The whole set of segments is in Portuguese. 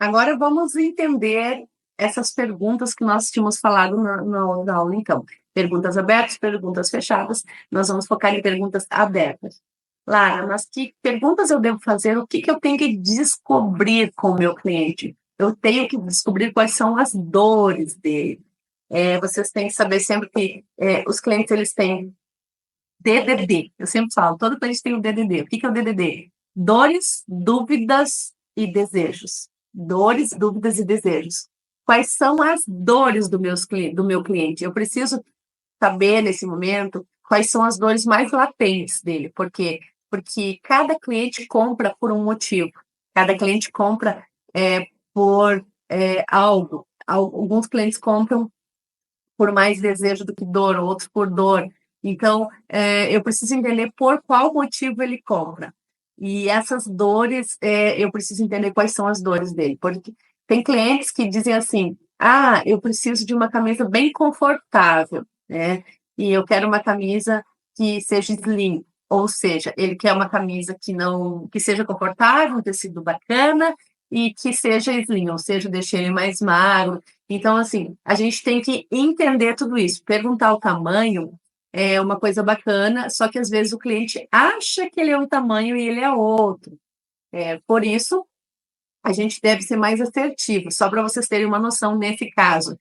Agora vamos entender essas perguntas que nós tínhamos falado na aula, então. Perguntas abertas, perguntas fechadas. Nós vamos focar em perguntas abertas. Lara, mas que perguntas eu devo fazer? O que eu tenho que descobrir com o meu cliente? Eu tenho que descobrir quais são as dores dele. Vocês têm que saber sempre que os clientes eles têm DDD. Eu sempre falo, todo cliente tem um DDD. O que é o DDD? Dores, dúvidas e desejos. Dores, dúvidas e desejos. Quais são as dores do meu cliente? Eu preciso saber, nesse momento, quais são as dores mais latentes dele. Por quê? Porque cada cliente compra por um motivo. Cada cliente compra por algo. Alguns clientes compram por mais desejo do que dor, outros por dor. Então, eu preciso entender por qual motivo ele compra. E essas dores, eu preciso entender quais são as dores dele. Porque tem clientes que dizem assim, eu preciso de uma camisa bem confortável, né? E eu quero uma camisa que seja slim. Ou seja, ele quer uma camisa que seja confortável, um tecido bacana e que seja slim, ou seja, deixe ele mais magro. Então, assim, a gente tem que entender tudo isso. Perguntar o tamanho é uma coisa bacana, só que às vezes o cliente acha que ele é um tamanho e ele é outro. Por isso, a gente deve ser mais assertivo. Só para vocês terem uma noção nesse caso.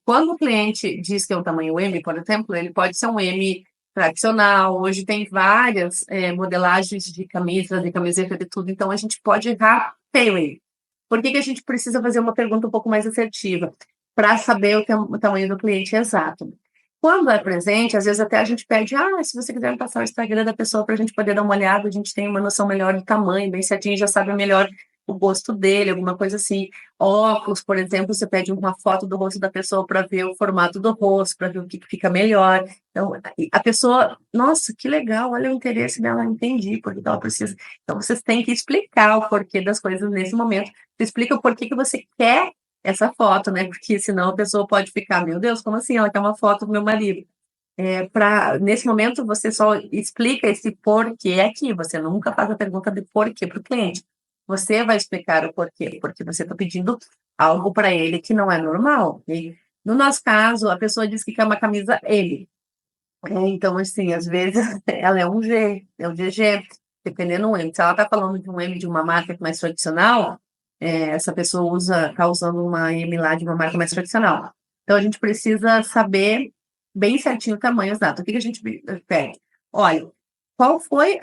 Quando o cliente diz que é um tamanho M, por exemplo, ele pode ser um M tradicional. Hoje tem várias modelagens de camisas, de camiseta, de tudo. Então, a gente pode errar feio aí. Por que a gente precisa fazer uma pergunta um pouco mais assertiva? Para saber o tamanho do cliente exato. Quando é presente, às vezes até a gente pede, se você quiser me passar o Instagram da pessoa para a gente poder dar uma olhada, a gente tem uma noção melhor do tamanho, bem certinho, já sabe melhor o gosto dele, alguma coisa assim. Óculos, por exemplo, você pede uma foto do rosto da pessoa para ver o formato do rosto, para ver o que fica melhor. Então, a pessoa, nossa, que legal, olha o interesse dela, entendi porque ela precisa. Então, vocês têm que explicar o porquê das coisas nesse momento. Você explica o porquê que você quer essa foto, né? Porque senão a pessoa pode ficar, meu Deus, como assim? Ela quer uma foto do meu marido. Nesse momento, você só explica esse porquê aqui. Você nunca faz a pergunta de porquê para o cliente. Você vai explicar o porquê, porque você está pedindo algo para ele que não é normal. E, no nosso caso, a pessoa diz que quer uma camisa M. Então, assim, às vezes ela é um G, é um GG, dependendo do M. Se ela está falando de um M de uma marca mais tradicional, essa pessoa está usando uma M lá de uma marca mais tradicional. Então, a gente precisa saber bem certinho o tamanho exato. O que a gente pede? Olha, qual foi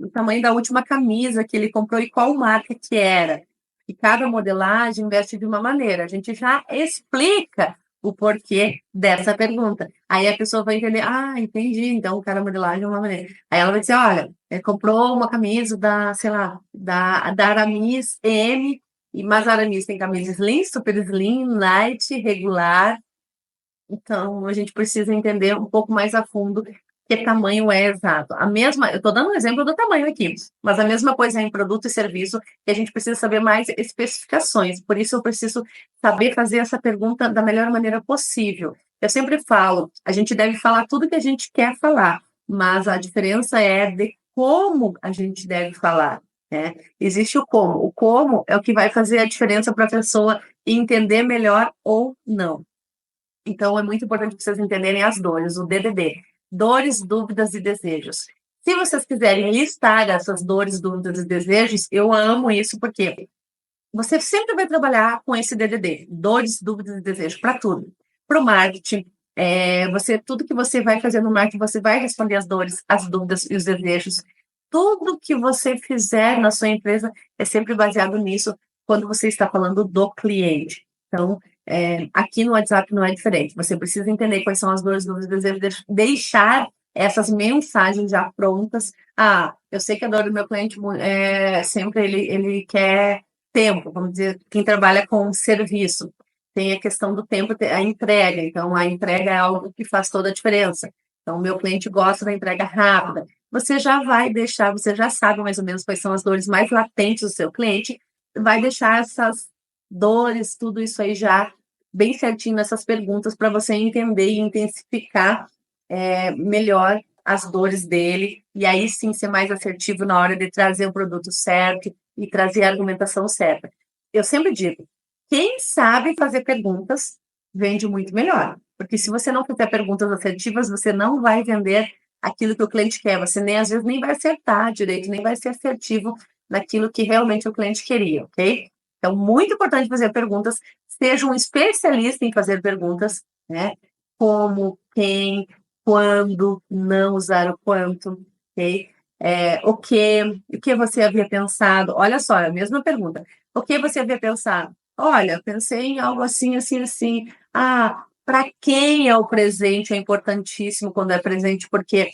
o tamanho da última camisa que ele comprou e qual marca que era? E cada modelagem veste de uma maneira. A gente já explica o porquê dessa pergunta. Aí a pessoa vai entender, entendi, então cada modelagem é uma maneira. Aí ela vai dizer, olha, comprou uma camisa sei lá, da Aramis M, mas a Aramis tem camisa slim, super slim, light, regular. Então, a gente precisa entender um pouco mais a fundo que tamanho é exato. Eu estou dando um exemplo do tamanho aqui, mas a mesma coisa é em produto e serviço, que a gente precisa saber mais especificações. Por isso, eu preciso saber fazer essa pergunta da melhor maneira possível. Eu sempre falo, a gente deve falar tudo que a gente quer falar, mas a diferença é de como a gente deve falar, né? Existe o como. O como é o que vai fazer a diferença para a pessoa entender melhor ou não. Então, é muito importante vocês entenderem as dores, o DDD. Dores, dúvidas e desejos. Se vocês quiserem listar essas dores, dúvidas e desejos, eu amo isso, porque você sempre vai trabalhar com esse DDD, dores, dúvidas e desejos, para tudo. Para o marketing, tudo que você vai fazer no marketing, você vai responder as dores, as dúvidas e os desejos. Tudo que você fizer na sua empresa é sempre baseado nisso, quando você está falando do cliente. Então, aqui no WhatsApp não é diferente. Você precisa entender quais são as dores, dúvidas e desejos, deixar essas mensagens já prontas. Eu sei que a dor do meu cliente sempre ele quer tempo, vamos dizer, quem trabalha com serviço. Tem a questão do tempo, a entrega. Então, a entrega é algo que faz toda a diferença. Então, o meu cliente gosta da entrega rápida. Você já vai deixar, você já sabe mais ou menos quais são as dores mais latentes do seu cliente, vai deixar essas dores, tudo isso aí já bem certinho nessas perguntas para você entender e intensificar melhor as dores dele, e aí sim ser mais assertivo na hora de trazer o produto certo, e trazer a argumentação certa. Eu sempre digo, quem sabe fazer perguntas vende muito melhor, porque se você não fizer perguntas assertivas, você não vai vender aquilo que o cliente quer, você nem às vezes nem vai acertar direito, nem vai ser assertivo naquilo que realmente o cliente queria, ok? Então, muito importante fazer perguntas, seja um especialista em fazer perguntas, né? Como, quem, quando, não usar o quanto, ok? O que você havia pensado? Olha só, é a mesma pergunta. O que você havia pensado? Olha, pensei em algo assim, assim, assim. Ah, para quem é o presente? É importantíssimo quando é presente, porque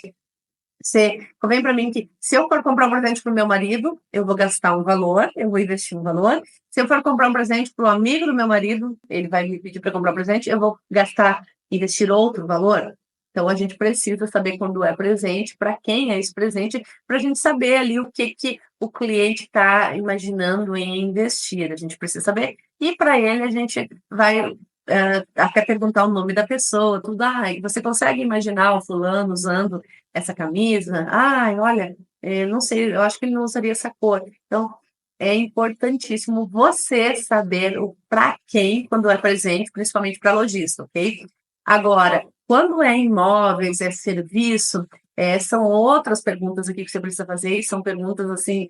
você vem para mim que se eu for comprar um presente para o meu marido, eu vou gastar um valor, eu vou investir um valor. Se eu for comprar um presente para o amigo do meu marido, ele vai me pedir para comprar um presente, eu vou gastar, investir outro valor. Então, a gente precisa saber quando é presente, para quem é esse presente, para a gente saber ali o que o cliente está imaginando em investir. A gente precisa saber. E para ele, a gente vai até perguntar o nome da pessoa, tudo. Ah, e você consegue imaginar o fulano usando essa camisa? Ai, olha, não sei, eu acho que ele não usaria essa cor. Então, é importantíssimo você saber o para quem quando é presente, principalmente para lojista, ok? Agora, quando é imóveis, é serviço, são outras perguntas aqui que você precisa fazer, e são perguntas assim,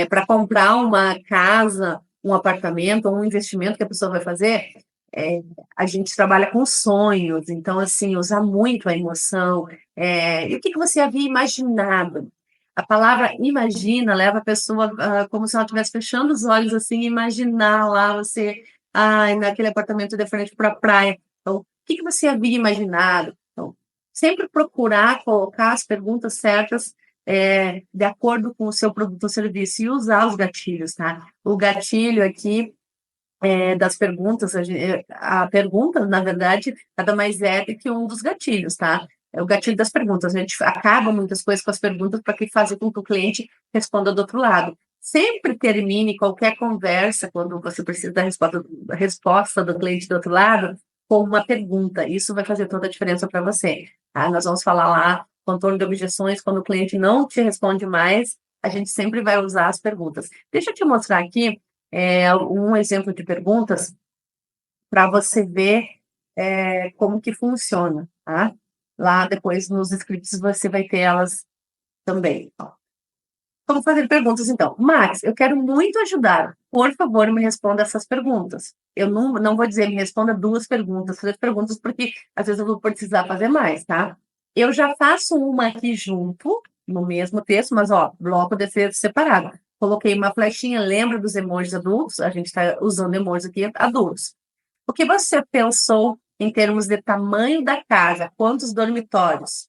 para comprar uma casa, um apartamento, ou um investimento que a pessoa vai fazer, é, a gente trabalha com sonhos, então, assim, usar muito a emoção. E o que você havia imaginado? A palavra imagina leva a pessoa como se ela estivesse fechando os olhos, assim, e imaginar lá você, ai, naquele apartamento de frente para a praia. Então, o que você havia imaginado? Então, sempre procurar colocar as perguntas certas de acordo com o seu produto ou serviço e usar os gatilhos, tá? O gatilho aqui das perguntas, a pergunta, na verdade, nada mais é do que um dos gatilhos, tá? É o gatilho das perguntas. A gente acaba muitas coisas com as perguntas para que fazer com que o cliente responda do outro lado. Sempre termine qualquer conversa, quando você precisa da resposta do cliente do outro lado, com uma pergunta. Isso vai fazer toda a diferença para você. Tá? Nós vamos falar lá, contorno de objeções, quando o cliente não te responde mais, a gente sempre vai usar as perguntas. Deixa eu te mostrar aqui um exemplo de perguntas para você ver como que funciona, tá? Lá depois nos scripts você vai ter elas também. Ó. Vamos fazer perguntas então. Max, eu quero muito ajudar. Por favor, me responda essas perguntas. Eu não vou dizer me responda 2 perguntas, 3 perguntas, porque às vezes eu vou precisar fazer mais, tá? Eu já faço uma aqui junto, no mesmo texto, mas ó, bloco de texto separado. Coloquei uma flechinha, lembra dos emojis adultos? A gente está usando emojis aqui adultos. O que você pensou em termos de tamanho da casa? Quantos dormitórios?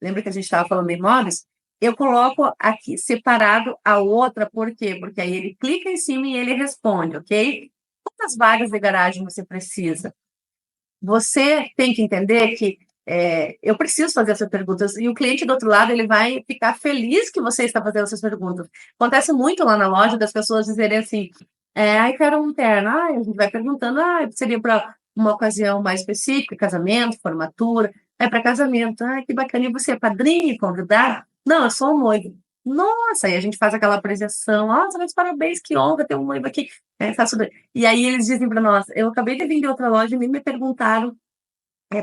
Lembra que a gente estava falando de imóveis? Eu coloco aqui separado a outra, por quê? Porque aí ele clica em cima e ele responde, ok? Quantas vagas de garagem você precisa? Você tem que entender que eu preciso fazer essas perguntas e o cliente do outro lado ele vai ficar feliz que você está fazendo essas perguntas. Acontece muito lá na loja das pessoas dizerem assim, ai, quero um terno. A gente vai perguntando, seria para uma ocasião mais específica, casamento, formatura. É para casamento. Que bacana. E você é padrinho, convidado? Não, eu sou um noivo. Nossa, aí a gente faz aquela apreciação. Nossa, mas parabéns, que honra ter um noivo aqui. E aí eles dizem para nós, eu acabei de vir de outra loja e nem me perguntaram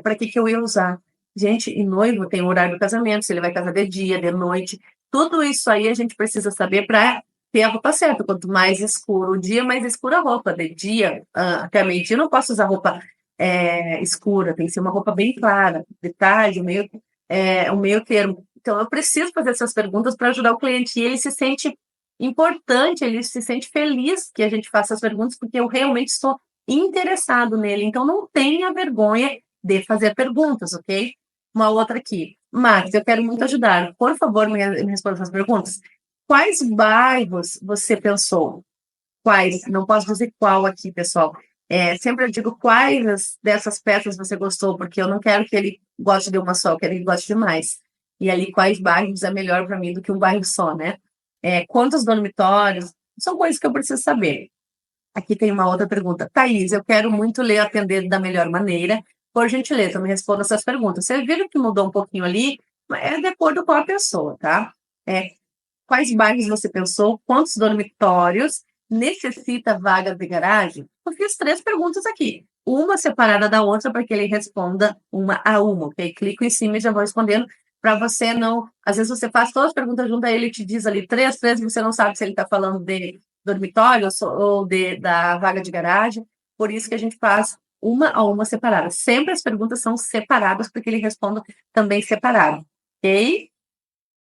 para que eu ia usar. Gente, e noivo tem o horário do casamento, se ele vai casar de dia, de noite. Tudo isso aí a gente precisa saber para ter a roupa certa. Quanto mais escuro o dia, mais escura a roupa. De dia, até meio-dia, eu não posso usar roupa escura, tem que ser uma roupa bem clara. De tarde, o meio termo. Então, eu preciso fazer essas perguntas para ajudar o cliente. E ele se sente importante, ele se sente feliz que a gente faça as perguntas, porque eu realmente estou interessado nele. Então, não tenha vergonha de fazer perguntas, ok? Uma outra aqui. Max, eu quero muito ajudar. Por favor, me responda essas perguntas. Quais bairros você pensou? Quais? Não posso dizer qual aqui, pessoal. Sempre eu digo quais dessas peças você gostou, porque eu não quero que ele goste de uma só, eu quero que ele goste de mais. E ali, quais bairros é melhor para mim do que um bairro só, né? Quantos dormitórios? São coisas que eu preciso saber. Aqui tem uma outra pergunta. Thaís, eu quero muito ler Atender da Melhor Maneira. Por gentileza, me responda essas perguntas. Vocês viram que mudou um pouquinho ali? É de acordo com a pessoa, tá? Quais bairros você pensou? Quantos dormitórios? Necessita vaga de garagem? Eu fiz 3 perguntas aqui, uma separada da outra para que ele responda uma a uma, ok? Clico em cima e já vou respondendo para você não... Às vezes você faz todas as perguntas junto, aí ele te diz ali 3, e você não sabe se ele está falando de dormitório ou da vaga de garagem. Por isso que a gente faz uma a uma separada. Sempre as perguntas são separadas para que ele responda também separado, ok?